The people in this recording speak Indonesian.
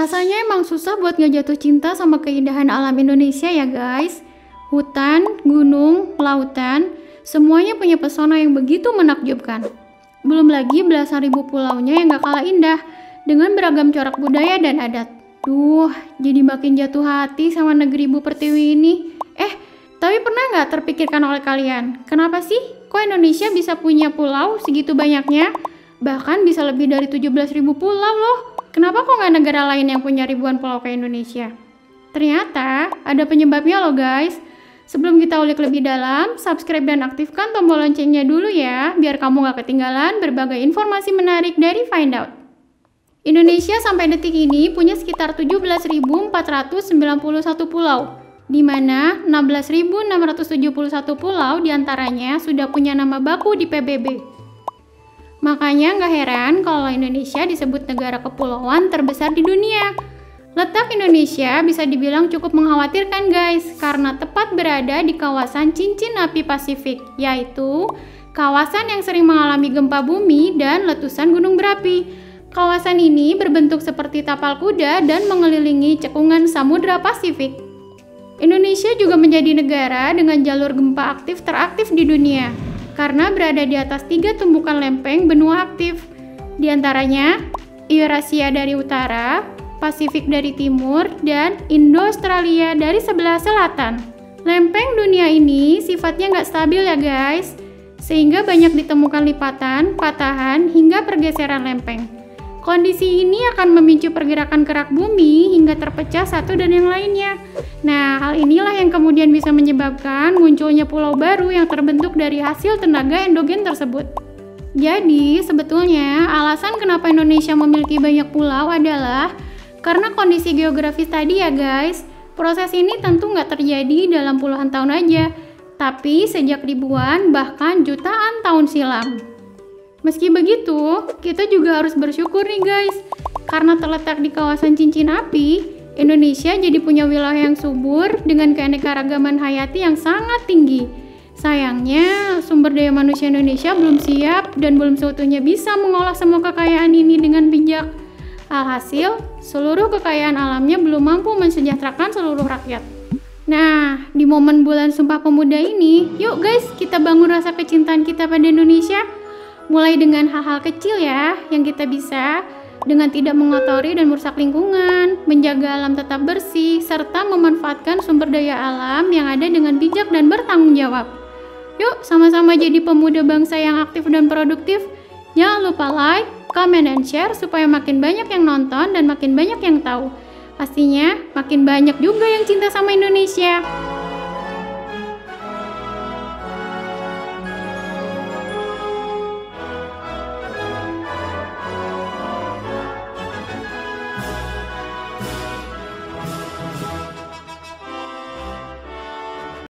Rasanya emang susah buat nggak jatuh cinta sama keindahan alam Indonesia ya guys. Hutan, gunung, lautan, semuanya punya pesona yang begitu menakjubkan. Belum lagi belasan ribu pulaunya yang gak kalah indah, dengan beragam corak budaya dan adat. Duh, jadi makin jatuh hati sama negeri Ibu Pertiwi ini. Tapi pernah nggak terpikirkan oleh kalian, kenapa sih kok Indonesia bisa punya pulau segitu banyaknya? Bahkan bisa lebih dari 17.000 pulau loh. Kenapa kok nggak negara lain yang punya ribuan pulau kayak Indonesia? Ternyata ada penyebabnya loh guys. Sebelum kita ulik lebih dalam, subscribe dan aktifkan tombol loncengnya dulu ya, biar kamu gak ketinggalan berbagai informasi menarik dari Find Out. Indonesia sampai detik ini punya sekitar 17.491 pulau, di mana 16.671 pulau diantaranya sudah punya nama baku di PBB. Makanya gak heran kalau Indonesia disebut negara kepulauan terbesar di dunia. Letak Indonesia bisa dibilang cukup mengkhawatirkan guys, karena tepat berada di kawasan cincin api Pasifik, yaitu kawasan yang sering mengalami gempa bumi dan letusan gunung berapi. Kawasan ini berbentuk seperti tapal kuda dan mengelilingi cekungan Samudra Pasifik. Indonesia juga menjadi negara dengan jalur gempa aktif teraktif di dunia, karena berada di atas 3 tumpukan lempeng benua aktif, di antaranya Eurasia dari utara, Pasifik dari timur, dan Indo-Australia dari sebelah selatan. Lempeng dunia ini sifatnya nggak stabil ya guys, sehingga banyak ditemukan lipatan, patahan, hingga pergeseran lempeng. Kondisi ini akan memicu pergerakan kerak bumi hingga terpecah satu dan yang lainnya. Nah, hal inilah yang kemudian bisa menyebabkan munculnya pulau baru yang terbentuk dari hasil tenaga endogen tersebut. Jadi, sebetulnya alasan kenapa Indonesia memiliki banyak pulau adalah karena kondisi geografis tadi ya guys. Proses ini tentu nggak terjadi dalam puluhan tahun aja, tapi sejak ribuan bahkan jutaan tahun silam. Meski begitu, kita juga harus bersyukur nih guys, karena terletak di kawasan cincin api, Indonesia jadi punya wilayah yang subur dengan keanekaragaman hayati yang sangat tinggi. Sayangnya, sumber daya manusia Indonesia belum siap dan belum seutuhnya bisa mengolah semua kekayaan ini dengan bijak. Alhasil, seluruh kekayaan alamnya belum mampu mensejahterakan seluruh rakyat. Nah, di momen bulan Sumpah Pemuda ini, yuk guys, kita bangun rasa kecintaan kita pada Indonesia. Mulai dengan hal-hal kecil ya, yang kita bisa, dengan tidak mengotori dan merusak lingkungan, menjaga alam tetap bersih, serta memanfaatkan sumber daya alam yang ada dengan bijak dan bertanggung jawab. Yuk, sama-sama jadi pemuda bangsa yang aktif dan produktif. Jangan lupa like, comment, dan share supaya makin banyak yang nonton dan makin banyak yang tahu. Pastinya makin banyak juga yang cinta sama Indonesia.